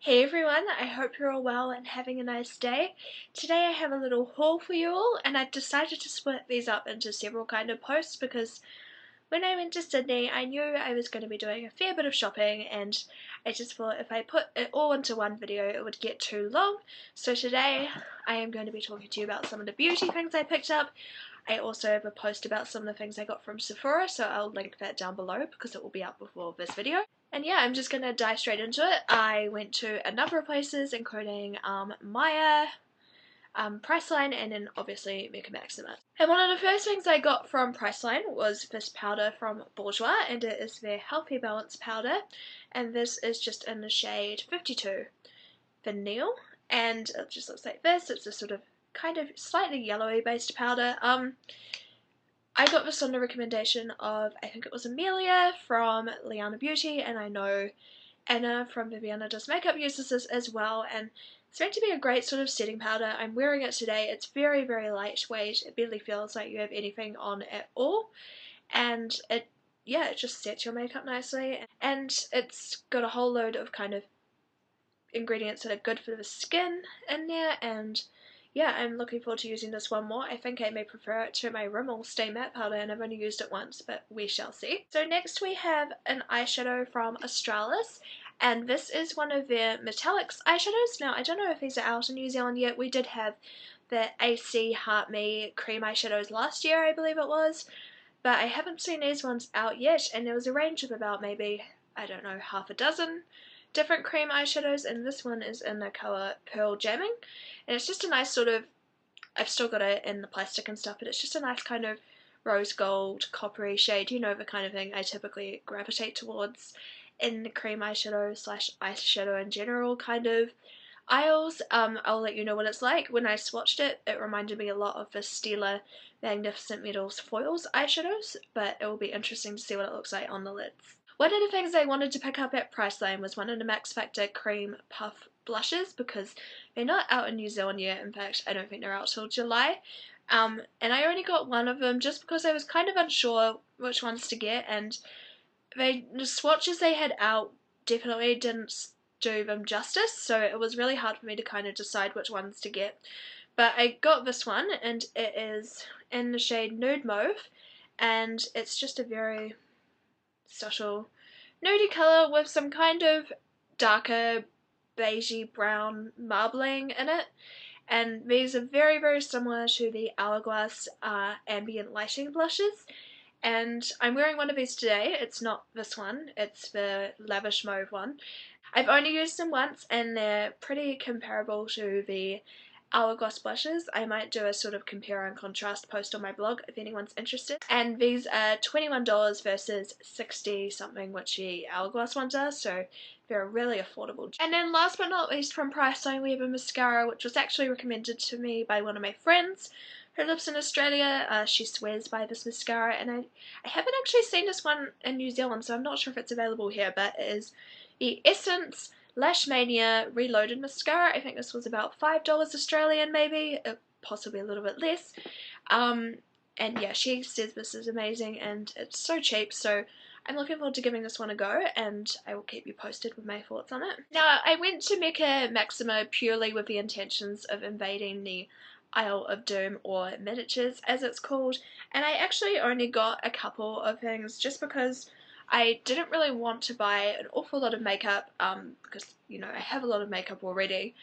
Hey everyone, I hope you're all well and having a nice day. Today I have a little haul for you all, and I've decided to split these up into several kind of posts because when I went to Sydney I knew I was going to be doing a fair bit of shopping, and I just thought if I put it all into one video it would get too long. So today I am going to be talking to you about some of the beauty things I picked up. I also have a post about some of the things I got from Sephora, so I'll link that down below because it will be up before this video. And yeah, I'm just gonna dive straight into it. I went to a number of places, including Maya, Priceline, and then obviously Mecca Maxima. And one of the first things I got from Priceline was this powder from Bourjois, and it is their Healthy Balance powder. And this is just in the shade 52 Vanille, and it just looks like this. It's a sort of kind of slightly yellowy based powder. I got this on the recommendation of, I think it was Amelia from Liana Beauty, and I know Anna from Viviana Does Makeup uses this as well, and it's meant to be a great sort of setting powder. I'm wearing it today. It's very, very lightweight. It barely feels like you have anything on at all, and it just sets your makeup nicely, and it's got a whole load of kind of ingredients that are good for the skin in there, and yeah, I'm looking forward to using this one more. I think I may prefer it to my Rimmel Stay Matte powder, and I've only used it once, but we shall see. So next we have an eyeshadow from Australis, and this is one of their metallics eyeshadows. Now, I don't know if these are out in New Zealand yet. We did have the AC Heart Me cream eyeshadows last year, I believe it was, but I haven't seen these ones out yet, and there was a range of about maybe, I don't know, half a dozen different cream eyeshadows, and this one is in the colour Pearl Jamming, and it's just a nice sort of, I've still got it in the plastic and stuff, but it's just a nice kind of rose gold coppery shade, you know, the kind of thing I typically gravitate towards in the cream eyeshadow slash eyeshadow in general kind of aisles. I'll let you know what it's like. When I swatched it, it reminded me a lot of the Stila Magnificent Metals Foils eyeshadows, but it will be interesting to see what it looks like on the lids. One of the things I wanted to pick up at Priceline was one of the Max Factor Cream Puff blushes, because they're not out in New Zealand yet. In fact, I don't think they're out till July. And I only got one of them just because I was kind of unsure which ones to get, and the swatches they had out definitely didn't do them justice, so it was really hard for me to kind of decide which ones to get. But I got this one, and it is in the shade Nude Mauve, and it's just a very subtle nudie colour with some kind of darker beigey brown marbling in it, and these are very, very similar to the Hourglass ambient lighting blushes, and I'm wearing one of these today. It's not this one, it's the Lavish Mauve one. I've only used them once, and they're pretty comparable to the Hourglass blushes. I might do a sort of compare and contrast post on my blog if anyone's interested. And these are $21 versus 60 something, which the Hourglass ones are, so they're really affordable. And then last but not least from Priceline, we have a mascara which was actually recommended to me by one of my friends who lives in Australia. She swears by this mascara, and I haven't actually seen this one in New Zealand, so I'm not sure if it's available here, but it is the Essence Lash Mania Reloaded Mascara. I think this was about $5 Australian maybe, possibly a little bit less. And yeah, she says this is amazing and it's so cheap, so I'm looking forward to giving this one a go, and I will keep you posted with my thoughts on it. Now, I went to Mecca Maxima purely with the intentions of invading the Isle of Doom, or miniatures as it's called, and I actually only got a couple of things just because I didn't really want to buy an awful lot of makeup, because, you know, I have a lot of makeup already,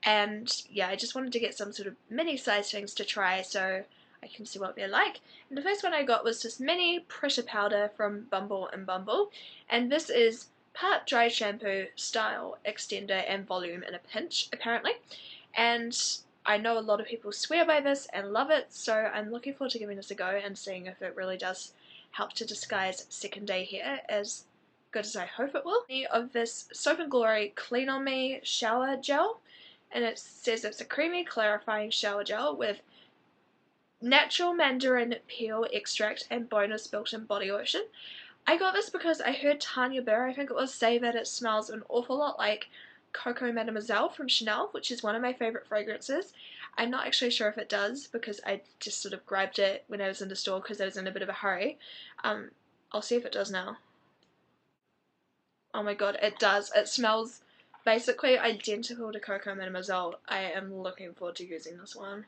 and yeah, I just wanted to get some sort of mini size things to try so I can see what they're like. And the first one I got was this mini pressure powder from Bumble and Bumble, and this is part dry shampoo, style, extender, and volume in a pinch, apparently, and I know a lot of people swear by this and love it, so I'm looking forward to giving this a go and seeing if it really does help to disguise second day hair as good as I hope it will. Of this Soap and Glory Clean On Me shower gel, and it says it's a creamy clarifying shower gel with natural mandarin peel extract and bonus built-in body lotion. I got this because I heard Tanya Burr, I think it was, say that it smells an awful lot like Coco Mademoiselle from Chanel, which is one of my favourite fragrances. I'm not actually sure if it does because I just sort of grabbed it when I was in the store because I was in a bit of a hurry. I'll see if it does now. Oh my god, it does. It smells basically identical to Coco Mademoiselle. I am looking forward to using this one.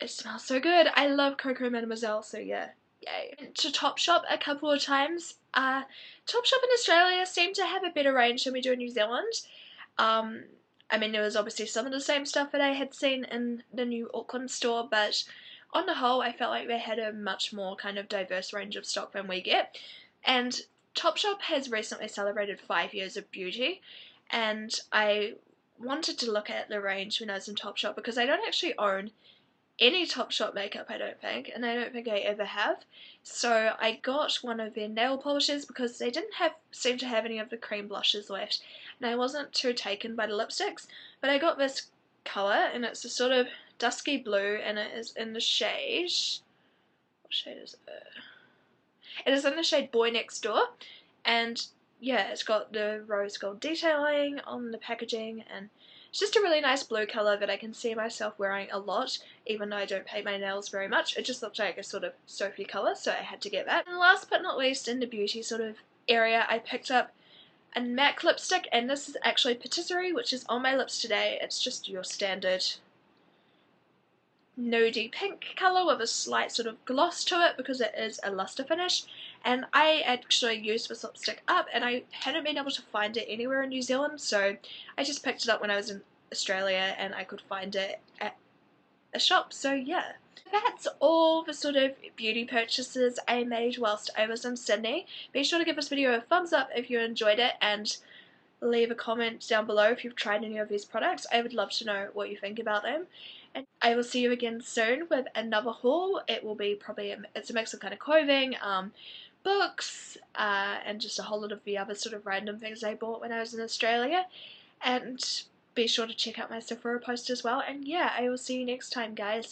It smells so good. I love Coco Mademoiselle, so yeah. Yay. Went to Topshop a couple of times. Topshop in Australia seem to have a better range than we do in New Zealand. I mean, there was obviously some of the same stuff that I had seen in the new Auckland store, but on the whole, I felt like they had a much more kind of diverse range of stock than we get. And Topshop has recently celebrated 5 years of beauty, and I wanted to look at the range when I was in Topshop because I don't actually own any Topshop makeup, I don't think, and I don't think I ever have. So I got one of their nail polishes because they didn't seem to have any of the cream blushes left, and I wasn't too taken by the lipsticks, but I got this colour, and it's a sort of dusky blue, and it is in the shade, what shade is it? It is in the shade Boy Next Door, and yeah, it's got the rose gold detailing on the packaging, and it's just a really nice blue colour that I can see myself wearing a lot, even though I don't paint my nails very much. It just looked like a sort of soapy colour, so I had to get that. And last but not least, in the beauty sort of area, I picked up a MAC lipstick, and this is actually Patisserie, which is on my lips today. It's just your standard nudie pink colour with a slight sort of gloss to it because it is a luster finish, and I actually used this lipstick up and I hadn't been able to find it anywhere in New Zealand, so I just picked it up when I was in Australia and I could find it at a shop, so yeah. That's all the sort of beauty purchases I made whilst I was in Sydney. Be sure to give this video a thumbs up if you enjoyed it, and leave a comment down below if you've tried any of these products. I would love to know what you think about them. And I will see you again soon with another haul. It will be probably, it's a mix of kind of clothing, books, and just a whole lot of the other sort of random things I bought when I was in Australia. And be sure to check out my Sephora post as well. And yeah, I will see you next time, guys.